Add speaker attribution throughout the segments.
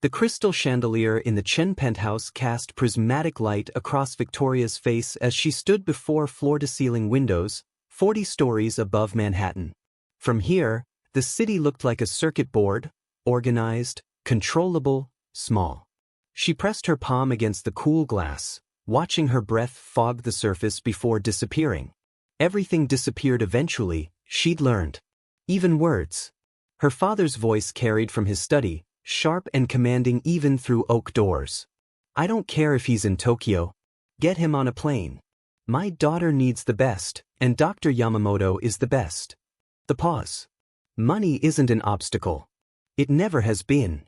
Speaker 1: The crystal chandelier in the Chen penthouse cast prismatic light across Victoria's face as she stood before floor-to-ceiling windows, 40 stories above Manhattan. From here, the city looked like a circuit board, organized, controllable, small. She pressed her palm against the cool glass, watching her breath fog the surface before disappearing. Everything disappeared eventually, she'd learned. Even words. Her father's voice carried from his study, sharp and commanding even through oak doors. "I don't care if he's in Tokyo. Get him on a plane. My daughter needs the best, and Dr. Yamamoto is the best." The pause. Money isn't an obstacle. It never has been.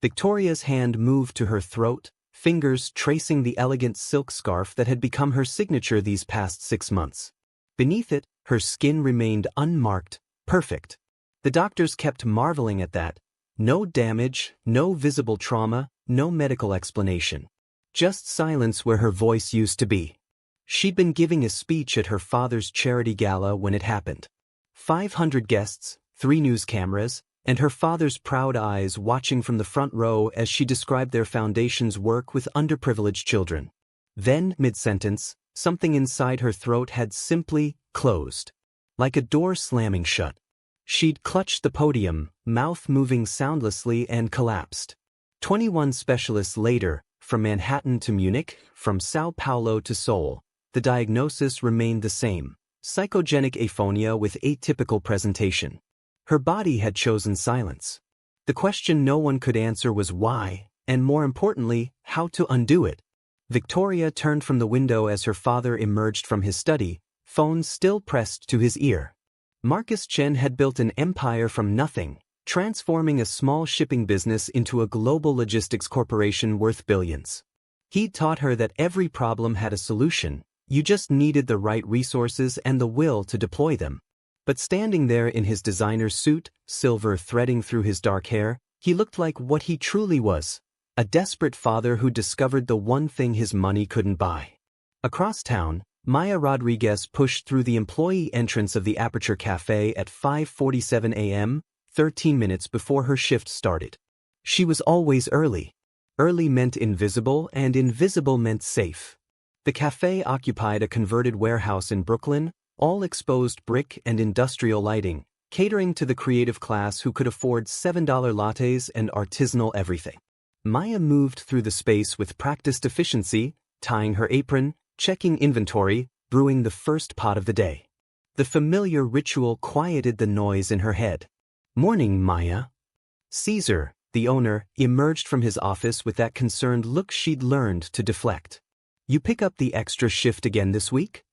Speaker 1: Victoria's hand moved to her throat, fingers tracing the elegant silk scarf that had become her signature these past 6 months. Beneath it, her skin remained unmarked, perfect. The doctors kept marveling at that. No damage, no visible trauma, no medical explanation. Just silence where her voice used to be. She'd been giving a speech at her father's charity gala when it happened. 500 guests, 3 news cameras, and her father's proud eyes watching from the front row as she described their foundation's work with underprivileged children. Then, mid-sentence, something inside her throat had simply closed. Like a door slamming shut. She'd clutched the podium, mouth moving soundlessly, and collapsed. 21 specialists later, from Manhattan to Munich, from Sao Paulo to Seoul, the diagnosis remained the same: psychogenic aphonia with atypical presentation. Her body had chosen silence. The question no one could answer was why, and more importantly, how to undo it. Victoria turned from the window as her father emerged from his study, phone still pressed to his ear. Marcus Chen had built an empire from nothing, transforming a small shipping business into a global logistics corporation worth billions. He'd taught her that every problem had a solution, you just needed the right resources and the will to deploy them. But standing there in his designer suit, silver threading through his dark hair, he looked like what he truly was: a desperate father who discovered the one thing his money couldn't buy. Across town, Maya Rodriguez pushed through the employee entrance of the Aperture Cafe at 5:47 a.m., 13 minutes before her shift started. She was always early. Early meant invisible, and invisible meant safe. The cafe occupied a converted warehouse in Brooklyn, all exposed brick and industrial lighting, catering to the creative class who could afford $7 lattes and artisanal everything. Maya moved through the space with practiced efficiency, tying her apron, checking inventory, brewing the first pot of the day. The familiar ritual quieted the noise in her head. "Morning, Maya." Caesar, the owner, emerged from his office with that concerned look she'd learned to deflect. "You pick up the extra shift again this week?"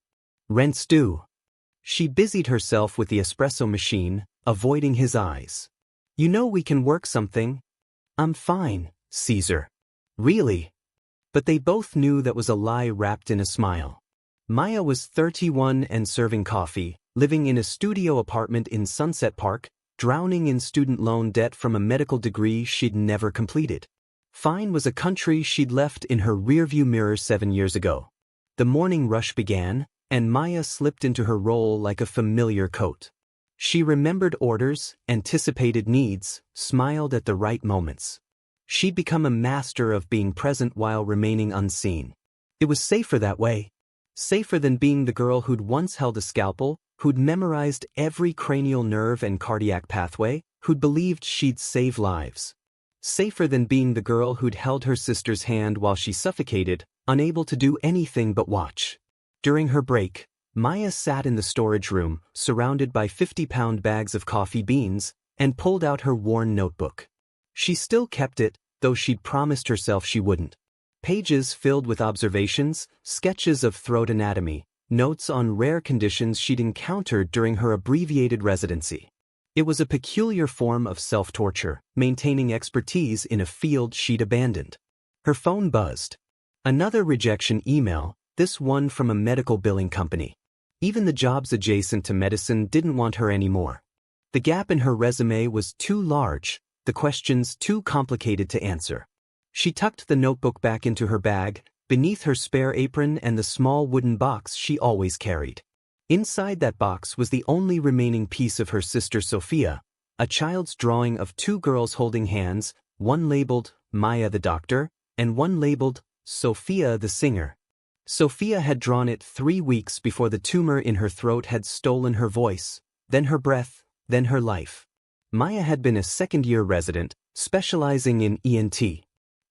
Speaker 1: "Rent's due." She busied herself with the espresso machine, avoiding his eyes. "You know we can work something." "I'm fine, Caesar." "Really?" But they both knew that was a lie wrapped in a smile. Maya was 31 and serving coffee, living in a studio apartment in Sunset Park, drowning in student loan debt from a medical degree she'd never completed. Fine was a country she'd left in her rearview mirror 7 years ago. The morning rush began, and Maya slipped into her role like a familiar coat. She remembered orders, anticipated needs, smiled at the right moments. She'd become a master of being present while remaining unseen. It was safer that way. Safer than being the girl who'd once held a scalpel, who'd memorized every cranial nerve and cardiac pathway, who'd believed she'd save lives. Safer than being the girl who'd held her sister's hand while she suffocated, unable to do anything but watch. During her break, Maya sat in the storage room, surrounded by 50-pound bags of coffee beans, and pulled out her worn notebook. She still kept it, though she'd promised herself she wouldn't. Pages filled with observations, sketches of throat anatomy, notes on rare conditions she'd encountered during her abbreviated residency. It was a peculiar form of self-torture, maintaining expertise in a field she'd abandoned. Her phone buzzed. Another rejection email, this one from a medical billing company. Even the jobs adjacent to medicine didn't want her anymore. The gap in her resume was too large, the questions too complicated to answer. She tucked the notebook back into her bag, beneath her spare apron and the small wooden box she always carried. Inside that box was the only remaining piece of her sister Sophia, a child's drawing of 2 girls holding hands, one labeled Maya the doctor, and one labeled, Sophia the singer. Sophia had drawn it 3 weeks before the tumor in her throat had stolen her voice, then her breath, then her life. Maya had been a second-year resident, specializing in ENT.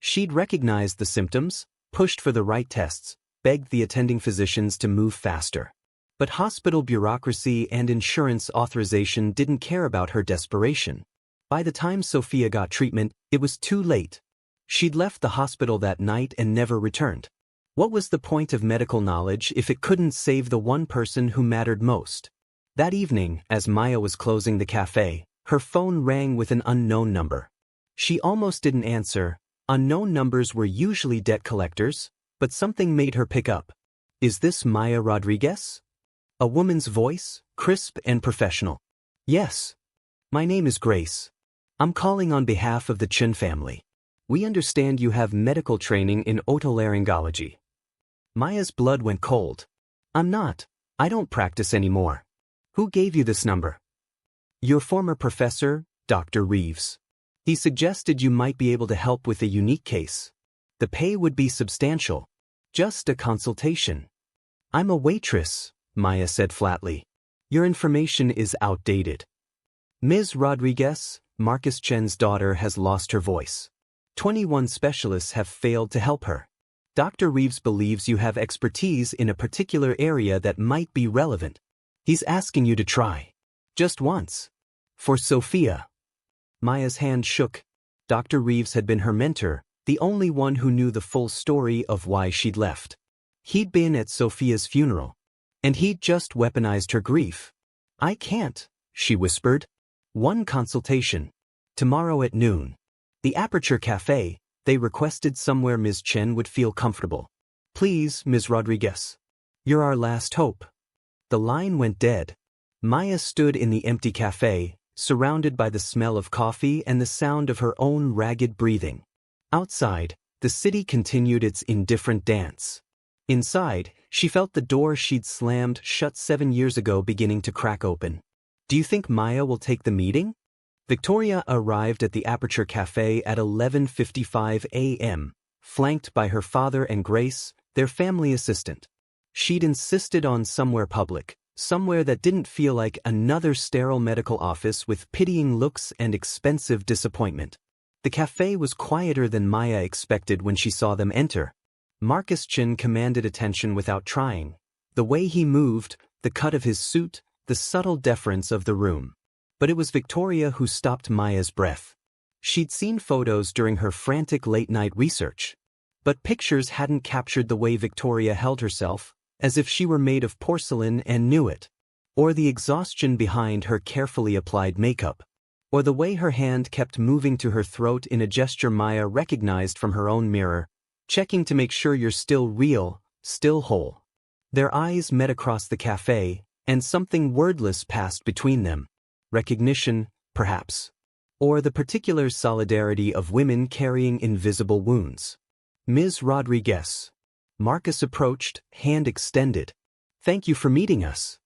Speaker 1: She'd recognized the symptoms, pushed for the right tests, begged the attending physicians to move faster. But hospital bureaucracy and insurance authorization didn't care about her desperation. By the time Sophia got treatment, it was too late. She'd left the hospital that night and never returned. What was the point of medical knowledge if it couldn't save the one person who mattered most? That evening, as Maya was closing the cafe, her phone rang with an unknown number. She almost didn't answer. Unknown numbers were usually debt collectors, but something made her pick up. Is this Maya Rodriguez? A woman's voice, crisp and professional. Yes. My name is Grace. I'm calling on behalf of the Chen family. We understand you have medical training in otolaryngology. Maya's blood went cold. I'm not. I don't practice anymore. Who gave you this number? Your former professor, Dr. Reeves. He suggested you might be able to help with a unique case. The pay would be substantial. Just a consultation. I'm a waitress, Maya said flatly. Your information is outdated. Ms. Rodriguez, Marcus Chen's daughter, has lost her voice. 21 specialists have failed to help her. Dr. Reeves believes you have expertise in a particular area that might be relevant. He's asking you to try. Just once. For Sophia. Maya's hand shook. Dr. Reeves had been her mentor, the only one who knew the full story of why she'd left. He'd been at Sophia's funeral. And he'd just weaponized her grief. I can't, she whispered. One consultation. Tomorrow at noon. The Aperture Cafe. They requested somewhere Ms. Chen would feel comfortable. Please, Ms. Rodriguez. You're our last hope. The line went dead. Maya stood in the empty cafe, surrounded by the smell of coffee and the sound of her own ragged breathing. Outside, the city continued its indifferent dance. Inside, she felt the door she'd slammed shut 7 years ago beginning to crack open. Do you think Maya will take the meeting? Victoria arrived at the Aperture Cafe at 11:55 a.m., flanked by her father and Grace, their family assistant. She'd insisted on somewhere public, somewhere that didn't feel like another sterile medical office with pitying looks and expensive disappointment. The cafe was quieter than Maya expected when she saw them enter. Marcus Chen commanded attention without trying. The way he moved, the cut of his suit, the subtle deference of the room. But it was Victoria who stopped Maya's breath. She'd seen photos during her frantic late-night research. But pictures hadn't captured the way Victoria held herself, as if she were made of porcelain and knew it. Or the exhaustion behind her carefully applied makeup. Or the way her hand kept moving to her throat in a gesture Maya recognized from her own mirror, checking to make sure you're still real, still whole. Their eyes met across the cafe, and something wordless passed between them. Recognition, perhaps. Or the particular solidarity of women carrying invisible wounds. Ms. Rodriguez. Marcus approached, hand extended. Thank you for meeting us.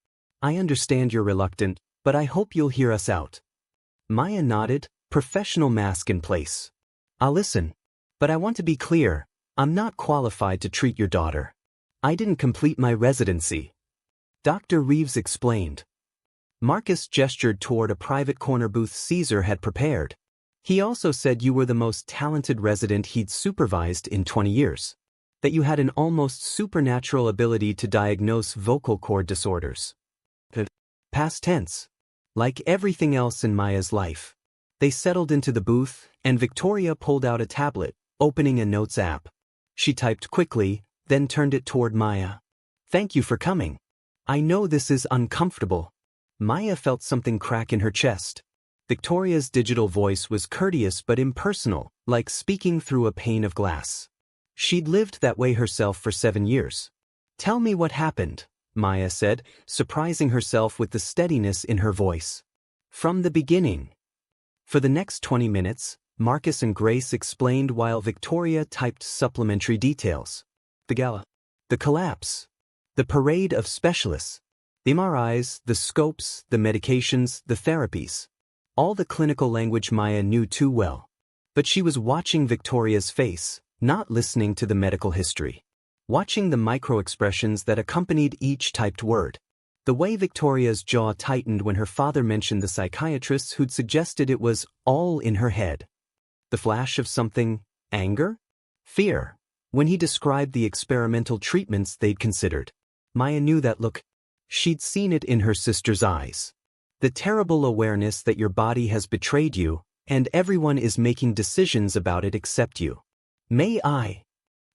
Speaker 1: I understand you're reluctant, but I hope you'll hear us out. Maya nodded, professional mask in place. I'll listen. But I want to be clear, I'm not qualified to treat your daughter. I didn't complete my residency. Dr. Reeves explained. Marcus gestured toward a private corner booth Caesar had prepared. He also said you were the most talented resident he'd supervised in 20 years. That you had an almost supernatural ability to diagnose vocal cord disorders. Past tense. Like everything else in Maya's life. They settled into the booth, and Victoria pulled out a tablet, opening a notes app. She typed quickly, then turned it toward Maya. Thank you for coming. I know this is uncomfortable. Maya felt something crack in her chest. Victoria's digital voice was courteous but impersonal, like speaking through a pane of glass. She'd lived that way herself for 7 years. Tell me what happened, Maya said, surprising herself with the steadiness in her voice. From the beginning. For the next 20 minutes, Marcus and Grace explained while Victoria typed supplementary details. The gala. The collapse. The parade of specialists. The MRIs, the scopes, the medications, the therapies. All the clinical language Maya knew too well. But she was watching Victoria's face, not listening to the medical history. Watching the micro-expressions that accompanied each typed word. The way Victoria's jaw tightened when her father mentioned the psychiatrist who'd suggested it was all in her head. The flash of something, anger? Fear. When he described the experimental treatments they'd considered. Maya knew that look. She'd seen it in her sister's eyes. The terrible awareness that your body has betrayed you, and everyone is making decisions about it except you. May I?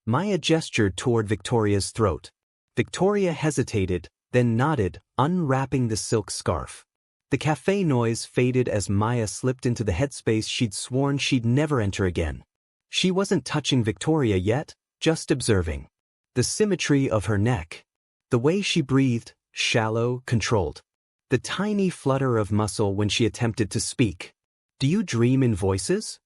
Speaker 1: Maya gestured toward Victoria's throat. Victoria hesitated, then nodded, unwrapping the silk scarf. The cafe noise faded as Maya slipped into the headspace she'd sworn she'd never enter again. She wasn't touching Victoria yet, just observing. The symmetry of her neck. The way she breathed, shallow, controlled. The tiny flutter of muscle when she attempted to speak. Do you dream in voices?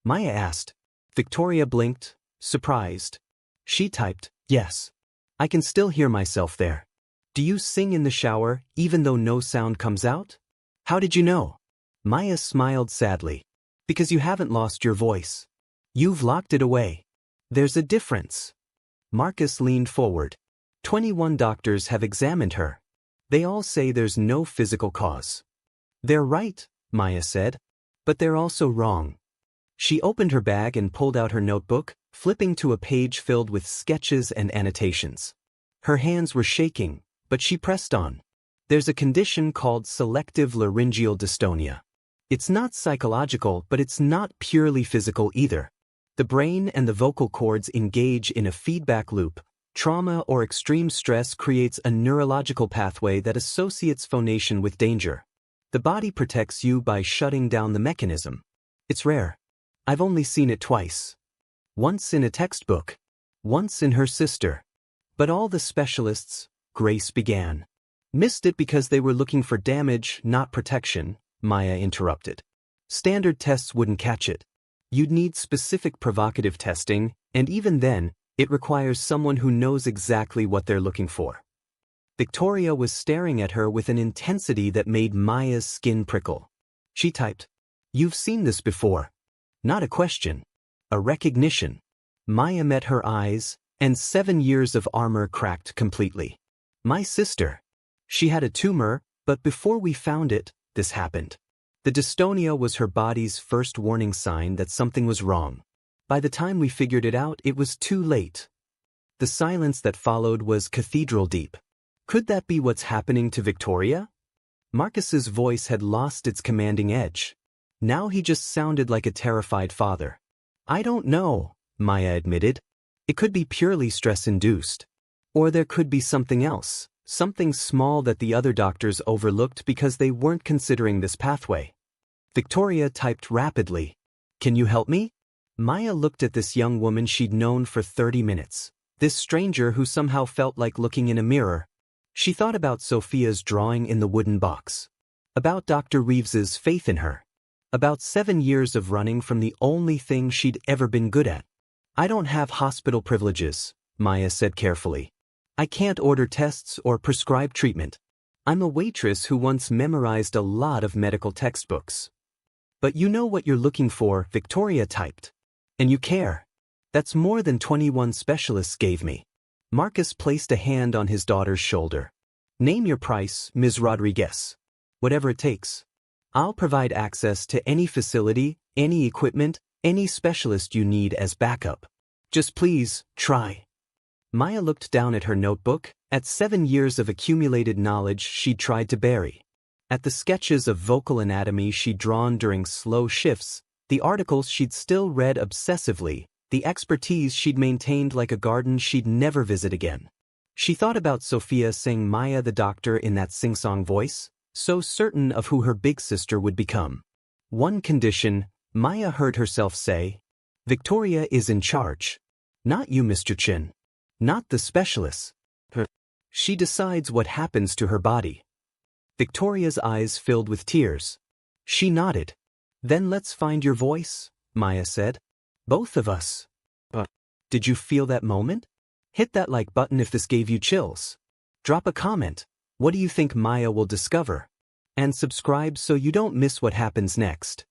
Speaker 1: Maya asked. Victoria blinked, surprised. She typed, yes. I can still hear myself there. Do you sing in the shower, even though no sound comes out? How did you know? Maya smiled sadly. Because you haven't lost your voice. You've locked it away. There's a difference. Marcus leaned forward. 21 doctors have examined her. They all say there's no physical cause. They're right, Maya said. But they're also wrong. She opened her bag and pulled out her notebook, flipping to a page filled with sketches and annotations. Her hands were shaking, but she pressed on. There's a condition called selective laryngeal dystonia. It's not psychological, but it's not purely physical either. The brain and the vocal cords engage in a feedback loop. Trauma or extreme stress creates a neurological pathway that associates phonation with danger. The body protects you by shutting down the mechanism. It's rare. I've only seen it twice. Once in a textbook. Once in her sister. But all the specialists, Grace began. Missed it because they were looking for damage, not protection, Maya interrupted. Standard tests wouldn't catch it. You'd need specific provocative testing, and even then, it requires someone who knows exactly what they're looking for. Victoria was staring at her with an intensity that made Maya's skin prickle. She typed, "You've seen this before." Not a question. A recognition. Maya met her eyes, and 7 years of armor cracked completely. My sister. She had a tumor, but before we found it, this happened. The dystonia was her body's first warning sign that something was wrong. By the time we figured it out, it was too late. The silence that followed was cathedral deep. Could that be what's happening to Victoria? Marcus's voice had lost its commanding edge. Now he just sounded like a terrified father. I don't know, Maya admitted. It could be purely stress-induced. Or there could be something else, something small that the other doctors overlooked because they weren't considering this pathway. Victoria typed rapidly. Can you help me? Maya looked at this young woman she'd known for 30 minutes. This stranger who somehow felt like looking in a mirror. She thought about Sophia's drawing in the wooden box. About Dr. Reeves's faith in her. About 7 years of running from the only thing she'd ever been good at. I don't have hospital privileges, Maya said carefully. I can't order tests or prescribe treatment. I'm a waitress who once memorized a lot of medical textbooks. But you know what you're looking for, Victoria typed. And you care. That's more than 21 specialists gave me. Marcus placed a hand on his daughter's shoulder. Name your price, Ms. Rodriguez. Whatever it takes. I'll provide access to any facility, any equipment, any specialist you need as backup. Just please, try. Maya looked down at her notebook, at 7 years of accumulated knowledge she'd tried to bury. At the sketches of vocal anatomy she'd drawn during slow shifts, the articles she'd still read obsessively, the expertise she'd maintained like a garden she'd never visit again. She thought about Sophia saying Maya the doctor in that sing-song voice, so certain of who her big sister would become. One condition, Maya heard herself say, Victoria is in charge. Not you, Mr. Chen. Not the specialists. She decides what happens to her body. Victoria's eyes filled with tears. She nodded. Then let's find your voice, Maya said. Both of us. But did you feel that moment? Hit that like button if this gave you chills. Drop a comment. What do you think Maya will discover? And subscribe so you don't miss what happens next.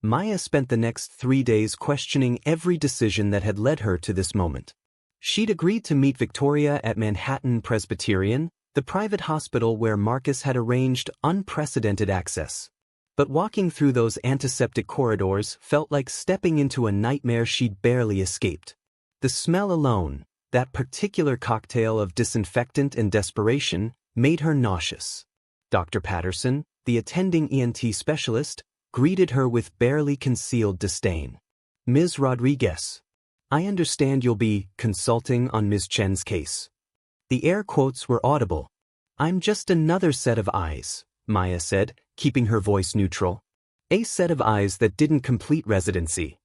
Speaker 1: Maya spent the next 3 days questioning every decision that had led her to this moment. She'd agreed to meet Victoria at Manhattan Presbyterian, the private hospital where Marcus had arranged unprecedented access. But walking through those antiseptic corridors felt like stepping into a nightmare she'd barely escaped. The smell alone, that particular cocktail of disinfectant and desperation, made her nauseous. Dr. Patterson, the attending ENT specialist, greeted her with barely concealed disdain. "Ms. Rodriguez, I understand you'll be consulting on Ms. Chen's case." The air quotes were audible. "I'm just another set of eyes," Maya said, keeping her voice neutral. "A set of eyes that didn't complete residency."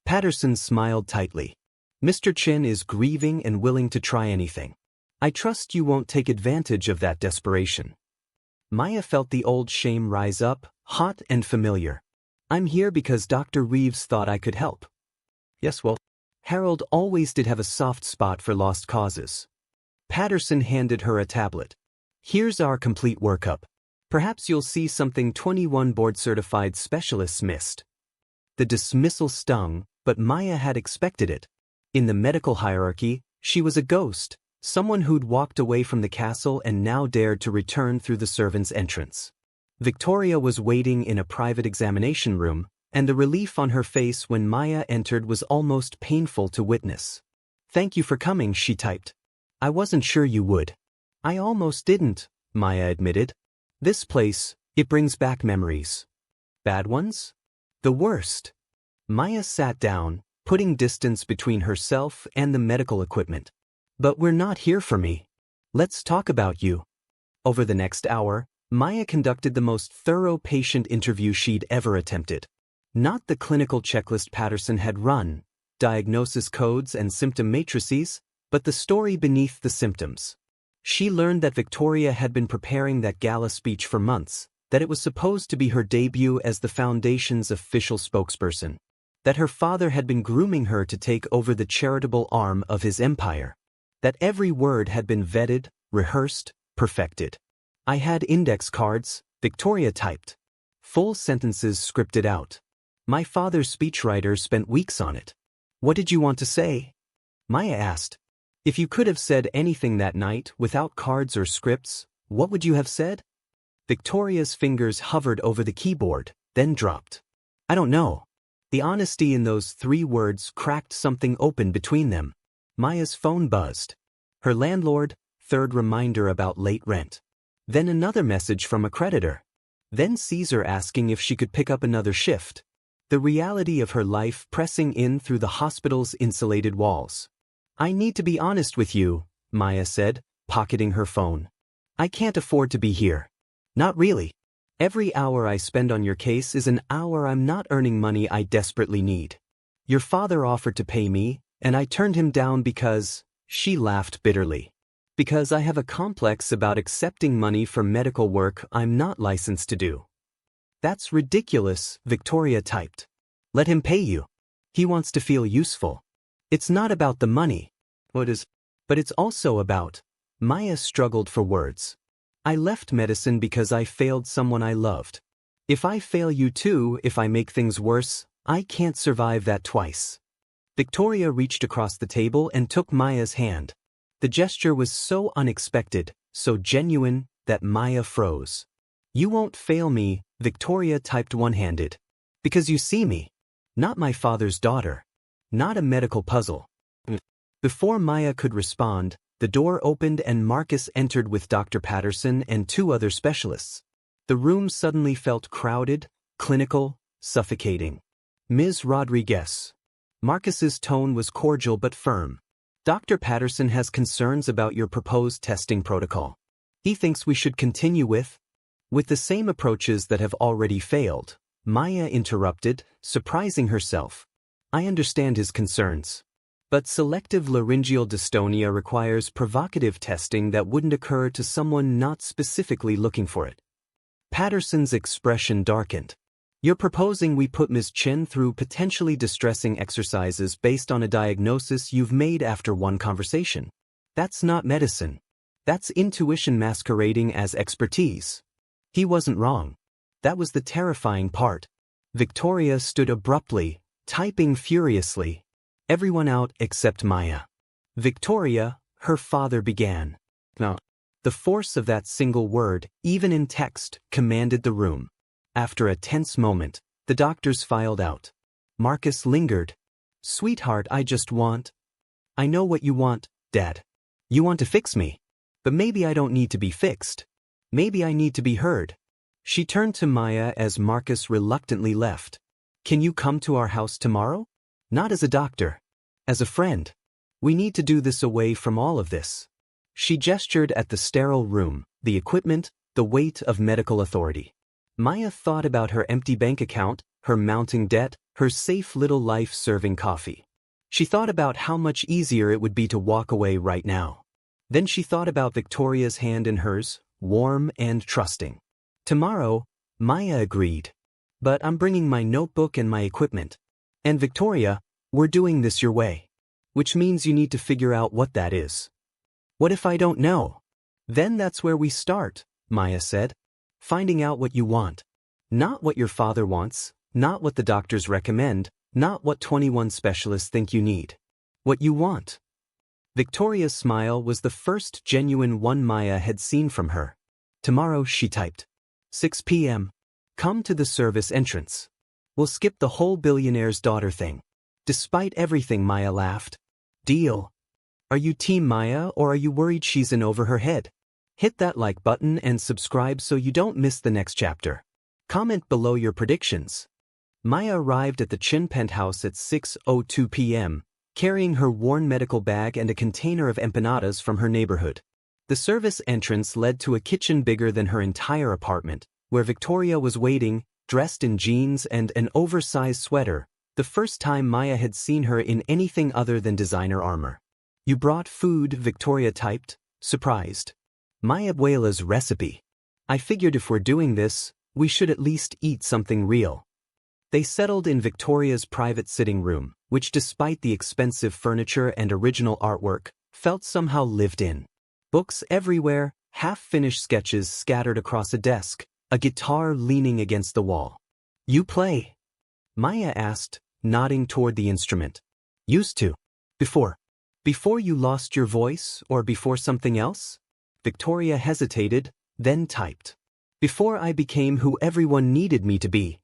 Speaker 1: Patterson smiled tightly. "Mr. Chen is grieving and willing to try anything. I trust you won't take advantage of that desperation." Maya felt the old shame rise up, hot and familiar. "I'm here because Dr. Reeves thought I could help." "Yes, well, Harold always did have a soft spot for lost causes." Patterson handed her a tablet. "Here's our complete workup. Perhaps you'll see something 21 board-certified specialists missed." The dismissal stung, but Maya had expected it. In the medical hierarchy, she was a ghost, someone who'd walked away from the castle and now dared to return through the servants' entrance. Victoria was waiting in a private examination room, and the relief on her face when Maya entered was almost painful to witness. "Thank you for coming," she typed. "I wasn't sure you would." "I almost didn't," Maya admitted. "This place, it brings back memories." "Bad ones?" "The worst." Maya sat down, putting distance between herself and the medical equipment. "But we're not here for me. Let's talk about you." Over the next hour, Maya conducted the most thorough patient interview she'd ever attempted. Not the clinical checklist Patterson had run, diagnosis codes and symptom matrices, but the story beneath the symptoms. She learned that Victoria had been preparing that gala speech for months, that it was supposed to be her debut as the Foundation's official spokesperson, that her father had been grooming her to take over the charitable arm of his empire, that every word had been vetted, rehearsed, perfected. "I had index cards," Victoria typed. "Full sentences scripted out. My father's speechwriter spent weeks on it." "What did you want to say?" Maya asked. "If you could have said anything that night without cards or scripts, what would you have said?" Victoria's fingers hovered over the keyboard, then dropped. "I don't know." The honesty in those 3 words cracked something open between them. Maya's phone buzzed. Her landlord, third reminder about late rent. Then another message from a creditor. Then Caesar asking if she could pick up another shift. The reality of her life pressing in through the hospital's insulated walls. "I need to be honest with you," Maya said, pocketing her phone. "I can't afford to be here. Not really. Every hour I spend on your case is an hour I'm not earning money I desperately need. Your father offered to pay me, and I turned him down because," she laughed bitterly, "because I have a complex about accepting money for medical work I'm not licensed to do." "That's ridiculous," Victoria typed. "Let him pay you. He wants to feel useful. It's not about the money." "What is?" "But it's also about," Maya struggled for words. "I left medicine because I failed someone I loved. If I fail you too, if I make things worse, I can't survive that twice." Victoria reached across the table and took Maya's hand. The gesture was so unexpected, so genuine, that Maya froze. "You won't fail me," Victoria typed one-handed. "Because you see me. Not my father's daughter. Not a medical puzzle." Before Maya could respond, the door opened and Marcus entered with Dr. Patterson and 2 other specialists. The room suddenly felt crowded, clinical, suffocating. "Ms. Rodriguez." Marcus's tone was cordial but firm. "Dr. Patterson has concerns about your proposed testing protocol. He thinks we should continue with the same approaches that have already failed." Maya interrupted, surprising herself. "I understand his concerns. But selective laryngeal dystonia requires provocative testing that wouldn't occur to someone not specifically looking for it." Patterson's expression darkened. "You're proposing we put Ms. Chen through potentially distressing exercises based on a diagnosis you've made after one conversation. That's not medicine. That's intuition masquerading as expertise." He wasn't wrong. That was the terrifying part. Victoria stood abruptly, typing furiously. Everyone out except Maya. Victoria, her father began. No. The force of that single word, even in text, commanded the room. After a tense moment, the doctors filed out. Marcus lingered. Sweetheart, I know what you want, Dad. You want to fix me. But maybe I don't need to be fixed. Maybe I need to be heard. She turned to Maya as Marcus reluctantly left. Can you come to our house tomorrow? Not as a doctor. As a friend. We need to do this away from all of this. She gestured at the sterile room, the equipment, the weight of medical authority. Maya thought about her empty bank account, her mounting debt, her safe little life serving coffee. She thought about how much easier it would be to walk away right now. Then she thought about Victoria's hand in hers, warm and trusting. Tomorrow, Maya agreed. But I'm bringing my notebook and my equipment. And Victoria, we're doing this your way. Which means you need to figure out what that is. What if I don't know? Then that's where we start, Maya said. Finding out what you want. Not what your father wants, not what the doctors recommend, not what 21 specialists think you need. What you want. Victoria's smile was the first genuine one Maya had seen from her. Tomorrow, she typed. 6 p.m. Come to the service entrance. We'll skip the whole billionaire's daughter thing. Despite everything, Maya laughed. Deal. Are you Team Maya or are you worried she's in over her head? Hit that like button and subscribe so you don't miss the next chapter. Comment below your predictions. Maya arrived at the Chen penthouse at 6:02 p.m., carrying her worn medical bag and a container of empanadas from her neighborhood. The service entrance led to a kitchen bigger than her entire apartment, where Victoria was waiting, dressed in jeans and an oversized sweater, the first time Maya had seen her in anything other than designer armor. You brought food, Victoria typed, surprised. My abuela's recipe. I figured if we're doing this, we should at least eat something real. They settled in Victoria's private sitting room, which despite the expensive furniture and original artwork, felt somehow lived in. Books everywhere, half-finished sketches scattered across a desk, a guitar leaning against the wall. You play? Maya asked, nodding toward the instrument. Used to. Before. Before you lost your voice, or before something else? Victoria hesitated, then typed. Before I became who everyone needed me to be.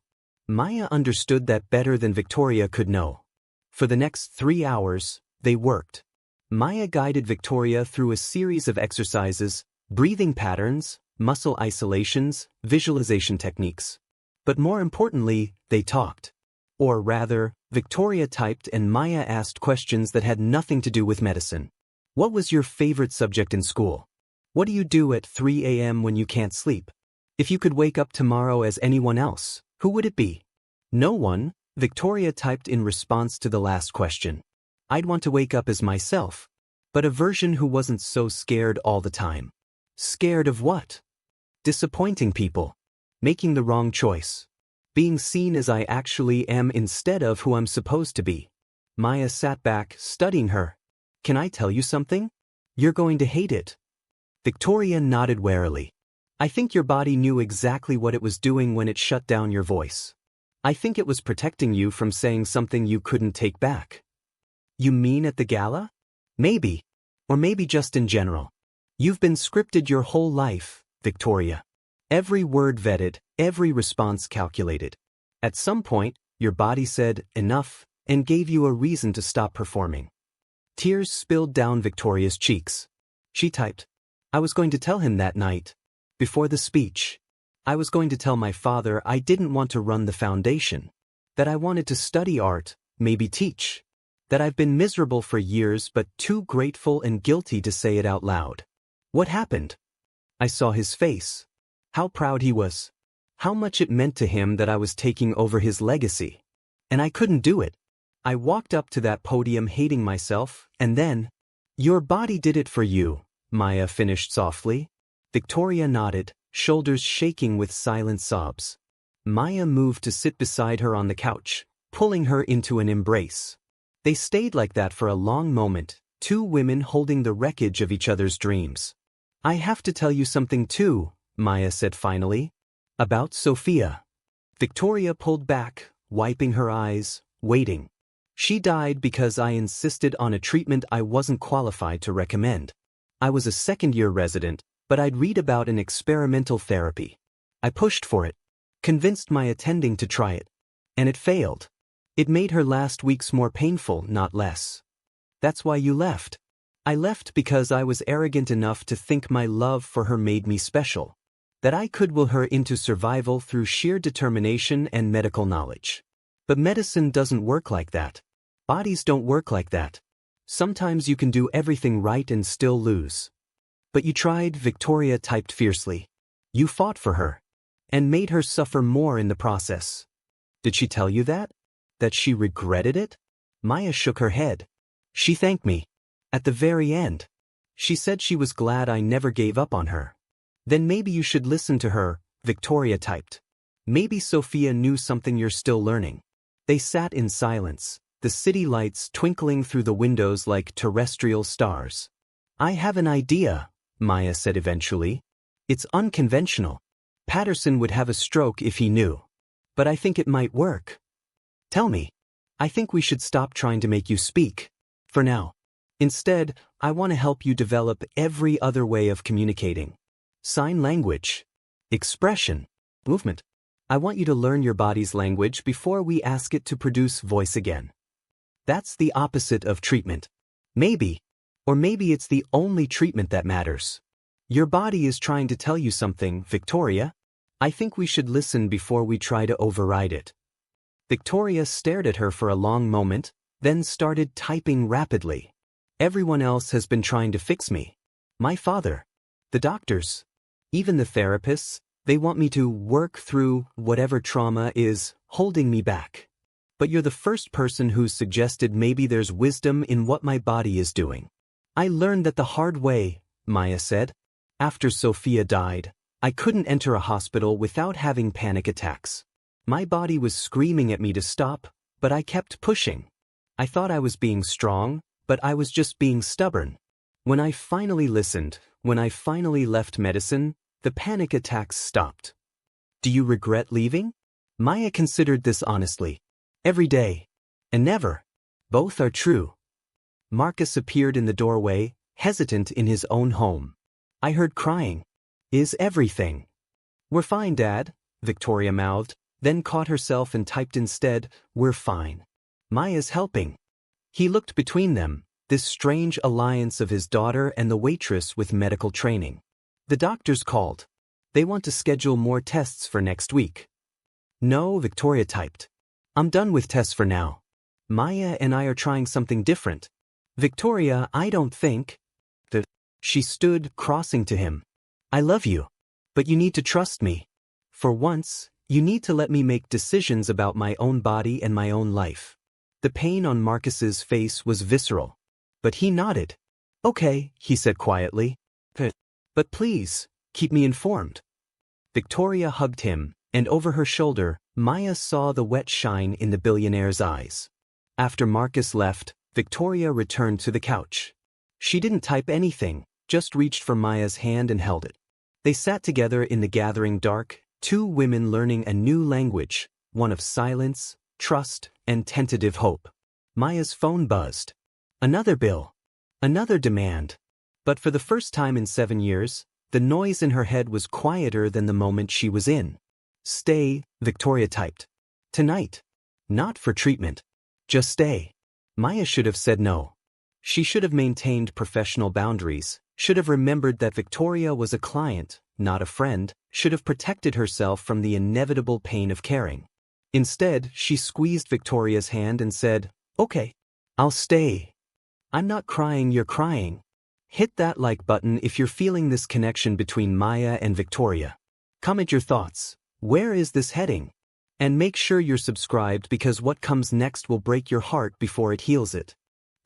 Speaker 1: Maya understood that better than Victoria could know. For the next 3 hours, they worked. Maya guided Victoria through a series of exercises, breathing patterns, muscle isolations, visualization techniques. But more importantly, they talked. Or rather, Victoria typed and Maya asked questions that had nothing to do with medicine. What was your favorite subject in school? What do you do at 3 a.m. when you can't sleep? If you could wake up tomorrow as anyone else, who would it be? No one, Victoria typed in response to the last question. I'd want to wake up as myself, but a version who wasn't so scared all the time. Scared of what? Disappointing people. Making the wrong choice. Being seen as I actually am instead of who I'm supposed to be. Maya sat back, studying her. Can I tell you something? You're going to hate it. Victoria nodded warily. I think your body knew exactly what it was doing when it shut down your voice. I think it was protecting you from saying something you couldn't take back. You mean at the gala? Maybe. Or maybe just in general. You've been scripted your whole life, Victoria. Every word vetted, every response calculated. At some point, your body said, enough, and gave you a reason to stop performing. Tears spilled down Victoria's cheeks. She typed, I was going to tell him that night. Before the speech. I was going to tell my father I didn't want to run the foundation. That I wanted to study art, maybe teach. That I've been miserable for years but too grateful and guilty to say it out loud. What happened? I saw his face. How proud he was. How much it meant to him that I was taking over his legacy. And I couldn't do it. I walked up to that podium hating myself, and then... Your body did it for you, Maya finished softly. Victoria nodded, shoulders shaking with silent sobs. Maya moved to sit beside her on the couch, pulling her into an embrace. They stayed like that for a long moment, two women holding the wreckage of each other's dreams. I have to tell you something too, Maya said finally. About Sophia. Victoria pulled back, wiping her eyes, waiting. She died because I insisted on a treatment I wasn't qualified to recommend. I was a second-year resident, but I'd read about an experimental therapy. I pushed for it, convinced my attending to try it, and it failed. It made her last weeks more painful, not less. That's why you left. I left because I was arrogant enough to think my love for her made me special, that I could will her into survival through sheer determination and medical knowledge. But medicine doesn't work like that. Bodies don't work like that. Sometimes you can do everything right and still lose. But you tried, Victoria typed fiercely. You fought for her. And made her suffer more in the process. Did she tell you that? That she regretted it? Maya shook her head. She thanked me. At the very end. She said she was glad I never gave up on her. Then maybe you should listen to her, Victoria typed. Maybe Sophia knew something you're still learning. They sat in silence, the city lights twinkling through the windows like terrestrial stars. I have an idea, Maya said eventually. It's unconventional. Patterson would have a stroke if he knew. But I think it might work. Tell me. I think we should stop trying to make you speak. For now. Instead, I want to help you develop every other way of communicating. Sign language. Expression. Movement. I want you to learn your body's language before we ask it to produce voice again. That's the opposite of treatment. Maybe. Or maybe it's the only treatment that matters. Your body is trying to tell you something, Victoria. I think we should listen before we try to override it. Victoria stared at her for a long moment, then started typing rapidly. Everyone else has been trying to fix me. My father. The doctors. Even the therapists. They want me to work through whatever trauma is holding me back. But you're the first person who's suggested maybe there's wisdom in what my body is doing. I learned that the hard way, Maya said. After Sophia died, I couldn't enter a hospital without having panic attacks. My body was screaming at me to stop, but I kept pushing. I thought I was being strong, but I was just being stubborn. When I finally listened, when I finally left medicine, the panic attacks stopped. Do you regret leaving? Maya considered this honestly. Every day. And never. Both are true. Marcus appeared in the doorway, hesitant in his own home. I heard crying. Is everything? We're fine, Dad, Victoria mouthed, then caught herself and typed instead, we're fine. Maya's helping. He looked between them, this strange alliance of his daughter and the waitress with medical training. The doctors called. They want to schedule more tests for next week. No, Victoria typed. I'm done with tests for now. Maya and I are trying something different. Victoria, I don't think. She stood, crossing to him. I love you. But you need to trust me. For once, you need to let me make decisions about my own body and my own life. The pain on Marcus's face was visceral. But he nodded. Okay, he said quietly. But please, keep me informed. Victoria hugged him, and over her shoulder, Maya saw the wet shine in the billionaire's eyes. After Marcus left, Victoria returned to the couch. She didn't type anything, just reached for Maya's hand and held it. They sat together in the gathering dark, two women learning a new language, one of silence, trust, and tentative hope. Maya's phone buzzed. Another bill. Another demand. But for the first time in 7 years, the noise in her head was quieter than the moment she was in. Stay, Victoria typed. Tonight. Not for treatment. Just stay. Maya should have said no. She should have maintained professional boundaries, should have remembered that Victoria was a client, not a friend, should have protected herself from the inevitable pain of caring. Instead, she squeezed Victoria's hand and said, Okay, I'll stay. I'm not crying, you're crying. Hit that like button if you're feeling this connection between Maya and Victoria. Comment your thoughts. Where is this heading? And make sure you're subscribed because what comes next will break your heart before it heals it.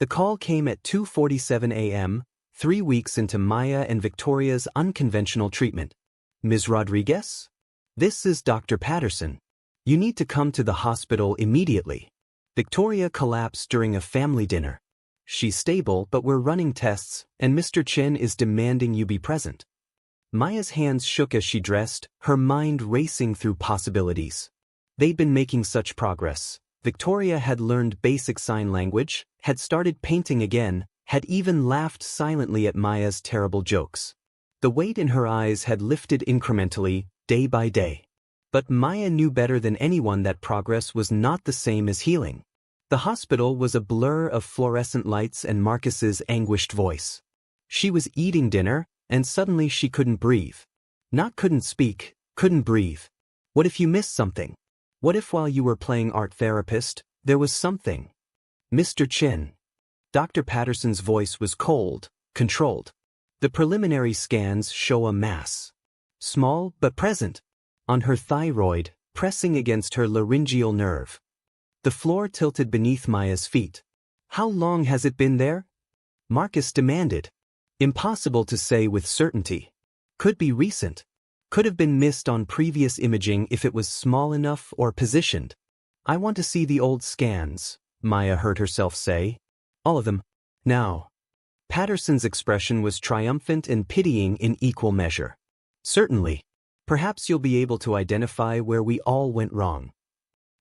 Speaker 1: The call came at 2:47 a.m., 3 weeks into Maya and Victoria's unconventional treatment. Ms. Rodriguez? This is Dr. Patterson. You need to come to the hospital immediately. Victoria collapsed during a family dinner. She's stable, but we're running tests, and Mr. Chen is demanding you be present. Maya's hands shook as she dressed, her mind racing through possibilities. They'd been making such progress. Victoria had learned basic sign language, had started painting again, had even laughed silently at Maya's terrible jokes. The weight in her eyes had lifted incrementally, day by day. But Maya knew better than anyone that progress was not the same as healing. The hospital was a blur of fluorescent lights and Marcus's anguished voice. She was eating dinner, and suddenly she couldn't breathe. Not couldn't speak, couldn't breathe. What if you missed something? What if while you were playing art therapist, there was something? Mr. Chen. Dr. Patterson's voice was cold, controlled. The preliminary scans show a mass. Small but present. On her thyroid, pressing against her laryngeal nerve. The floor tilted beneath Maya's feet. How long has it been there? Marcus demanded. Impossible to say with certainty. Could be recent. Could have been missed on previous imaging if it was small enough or positioned. I want to see the old scans, Maya heard herself say. All of them. Now. Patterson's expression was triumphant and pitying in equal measure. Certainly. Perhaps you'll be able to identify where we all went wrong.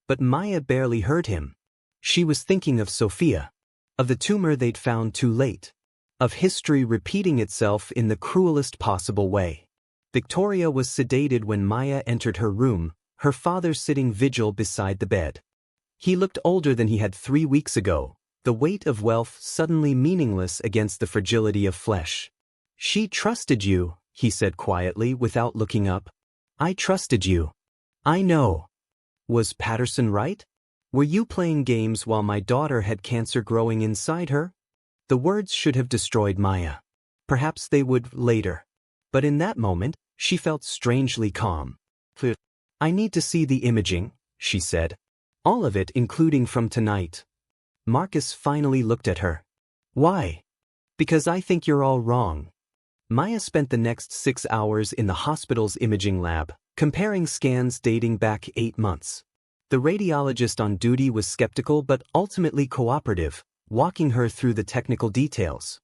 Speaker 1: But Maya barely heard him. She was thinking of Sophia. Of the tumor they'd found too late. Of history repeating itself in the cruelest possible way. Victoria was sedated when Maya entered her room, her father sitting vigil beside the bed. He looked older than he had 3 weeks ago, the weight of wealth suddenly meaningless against the fragility of flesh. She trusted you, he said quietly without looking up. I trusted you. I know. Was Patterson right? Were you playing games while my daughter had cancer growing inside her? The words should have destroyed Maya. Perhaps they would later. But in that moment, she felt strangely calm. I need to see the imaging, she said. All of it, including from tonight. Marcus finally looked at her. Why? Because I think you're all wrong. Maya spent the next 6 hours in the hospital's imaging lab, comparing scans dating back 8 months. The radiologist on duty was skeptical but ultimately cooperative, walking her through the technical details.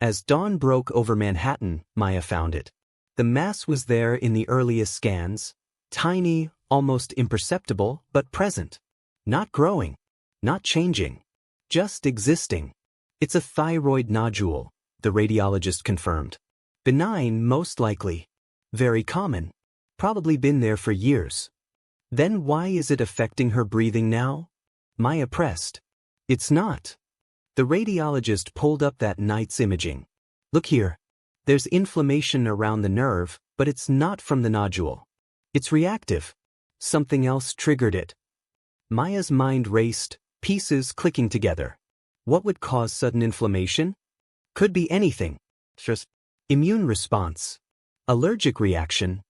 Speaker 1: As dawn broke over Manhattan, Maya found it. The mass was there in the earliest scans, tiny, almost imperceptible, but present. Not growing, not changing, just existing. It's a thyroid nodule, the radiologist confirmed. Benign, most likely. Very common. Probably been there for years. Then why is it affecting her breathing now? Maya pressed. It's not. The radiologist pulled up that night's imaging. Look here. There's inflammation around the nerve, but it's not from the nodule. It's reactive. Something else triggered it. Maya's mind raced, pieces clicking together. What would cause sudden inflammation? Could be anything. Just immune response, allergic reaction,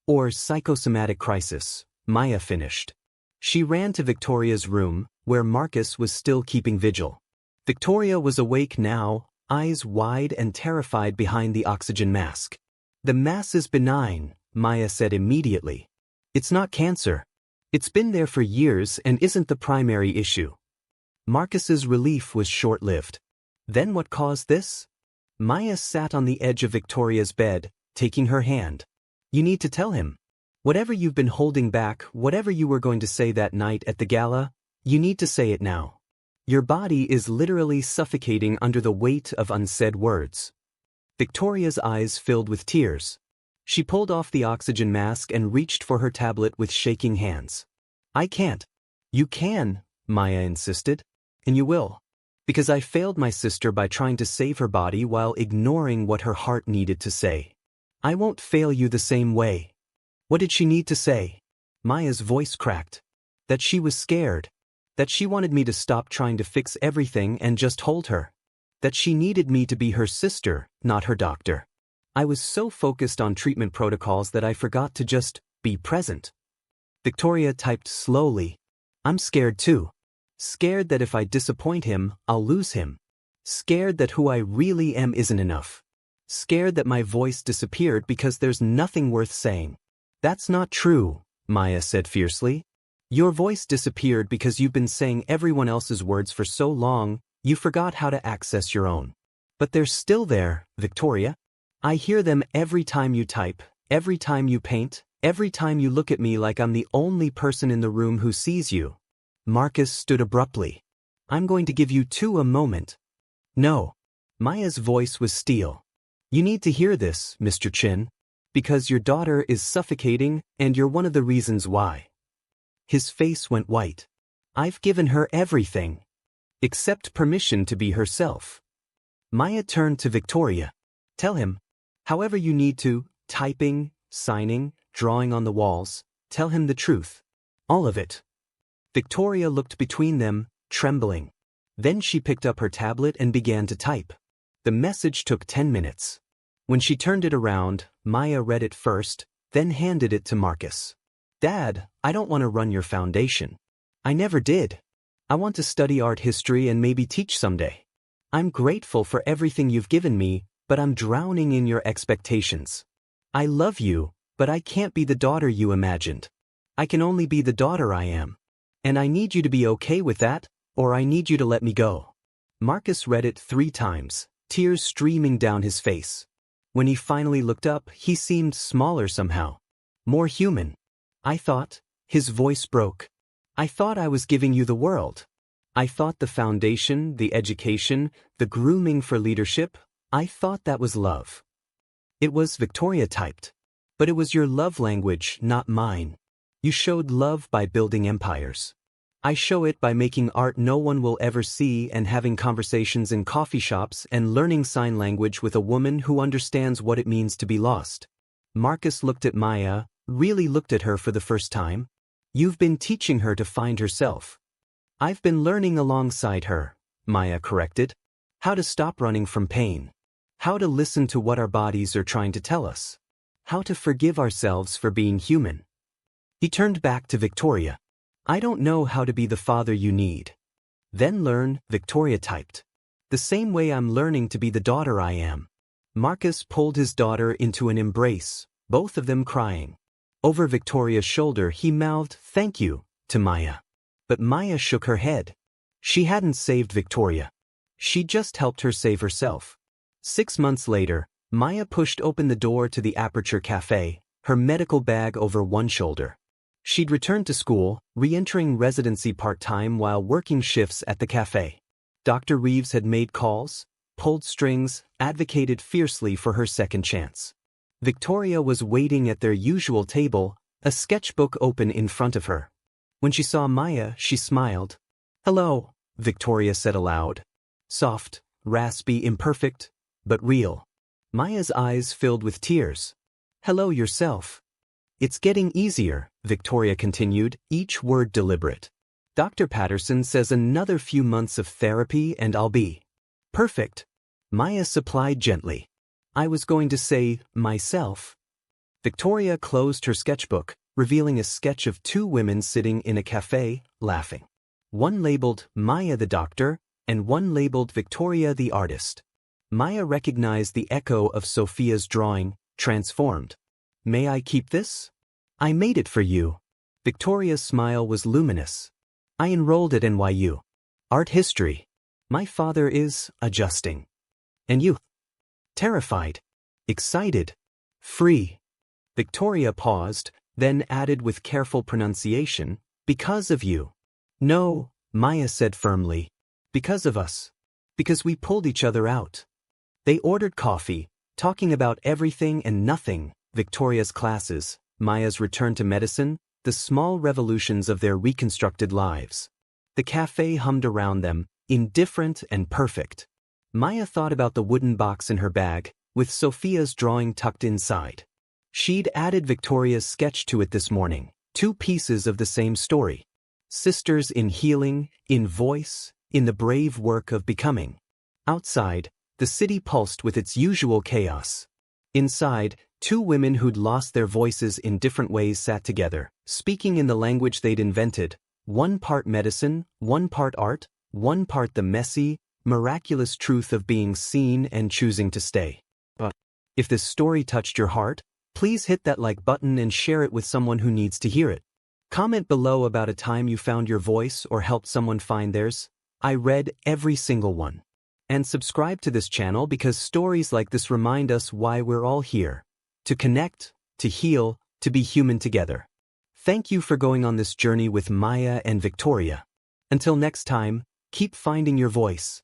Speaker 1: or psychosomatic crisis, Maya finished. She ran to Victoria's room, where Marcus was still keeping vigil. Victoria was awake now, eyes wide and terrified behind the oxygen mask. The mass is benign, Maya said immediately. It's not cancer. It's been there for years and isn't the primary issue. Marcus's relief was short-lived. Then what caused this? Maya sat on the edge of Victoria's bed, taking her hand. You need to tell him. Whatever you've been holding back, whatever you were going to say that night at the gala, you need to say it now. Your body is literally suffocating under the weight of unsaid words. Victoria's eyes filled with tears. She pulled off the oxygen mask and reached for her tablet with shaking hands. I can't. You can, Maya insisted. And you will. Because I failed my sister by trying to save her body while ignoring what her heart needed to say. I won't fail you the same way. What did she need to say? Maya's voice cracked. That she was scared. That she wanted me to stop trying to fix everything and just hold her. That she needed me to be her sister, not her doctor. I was so focused on treatment protocols that I forgot to just be present. Victoria typed slowly. I'm scared too. Scared that if I disappoint him, I'll lose him. Scared that who I really am isn't enough. Scared that my voice disappeared because there's nothing worth saying. That's not true, Maya said fiercely. Your voice disappeared because you've been saying everyone else's words for so long, you forgot how to access your own. But they're still there, Victoria. I hear them every time you type, every time you paint, Every time you look at me like I'm the only person in the room who sees you. Marcus stood abruptly. I'm going to give you two a moment. No. Maya's voice was steel. You need to hear this, Mr. Chen. Because your daughter is suffocating and you're one of the reasons why. His face went white. I've given her everything. Except permission to be herself. Maya turned to Victoria. Tell him. However you need to, typing, signing, drawing on the walls, tell him the truth. All of it. Victoria looked between them, trembling. Then she picked up her tablet and began to type. The message took 10 minutes. When she turned it around, Maya read it first, then handed it to Marcus. Dad, I don't want to run your foundation. I never did. I want to study art history and maybe teach someday. I'm grateful for everything you've given me, but I'm drowning in your expectations. I love you, but I can't be the daughter you imagined. I can only be the daughter I am. And I need you to be okay with that, or I need you to let me go. Marcus read it 3 times, tears streaming down his face. When he finally looked up, he seemed smaller somehow. More human. I thought, his voice broke. I thought I was giving you the world. I thought the foundation, the education, the grooming for leadership, I thought that was love. It was, Victoria typed. But it was your love language, not mine. You showed love by building empires. I show it by making art no one will ever see and having conversations in coffee shops and learning sign language with a woman who understands what it means to be lost. Marcus looked at Maya, really looked at her for the first time. You've been teaching her to find herself. I've been learning alongside her, Maya corrected. How to stop running from pain. How to listen to what our bodies are trying to tell us. How to forgive ourselves for being human. He turned back to Victoria. I don't know how to be the father you need. Then learn, Victoria typed. The same way I'm learning to be the daughter I am. Marcus pulled his daughter into an embrace, both of them crying. Over Victoria's shoulder he mouthed, "Thank you," to Maya. But Maya shook her head. She hadn't saved Victoria. She just helped her save herself. 6 months later, Maya pushed open the door to the Aperture Cafe, her medical bag over one shoulder. She'd returned to school, re-entering residency part-time while working shifts at the cafe. Dr. Reeves had made calls, pulled strings, advocated fiercely for her second chance. Victoria was waiting at their usual table, a sketchbook open in front of her. When she saw Maya, she smiled. "Hello," Victoria said aloud. Soft, raspy, imperfect, but real. Maya's eyes filled with tears. "Hello yourself." "It's getting easier," Victoria continued, each word deliberate. "Dr. Patterson says another few months of therapy and I'll be perfect." Maya supplied gently. "I was going to say, myself." Victoria closed her sketchbook, revealing a sketch of 2 women sitting in a cafe, laughing. One labeled Maya the doctor, and one labeled Victoria the artist. Maya recognized the echo of Sophia's drawing, transformed. "May I keep this? I made it for you." Victoria's smile was luminous. "I enrolled at NYU. Art history. My father is adjusting." "And you?" "Terrified. Excited. Free." Victoria paused, then added with careful pronunciation, "Because of you." "No," Maya said firmly. "Because of us. Because we pulled each other out." They ordered coffee, talking about everything and nothing, Victoria's classes, Maya's return to medicine, the small revolutions of their reconstructed lives. The cafe hummed around them, indifferent and perfect. Maya thought about the wooden box in her bag, with Sophia's drawing tucked inside. She'd added Victoria's sketch to it this morning, 2 pieces of the same story. Sisters in healing, in voice, in the brave work of becoming. Outside, the city pulsed with its usual chaos. Inside, 2 women who'd lost their voices in different ways sat together, speaking in the language they'd invented, 1 part medicine, 1 part art, 1 part the messy, miraculous truth of being seen and choosing to stay. But if this story touched your heart, please hit that like button and share it with someone who needs to hear it. Comment below about a time you found your voice or helped someone find theirs. I read every single one. And subscribe to this channel because stories like this remind us why we're all here. To connect, to heal, to be human together. Thank you for going on this journey with Maya and Victoria. Until next time, keep finding your voice.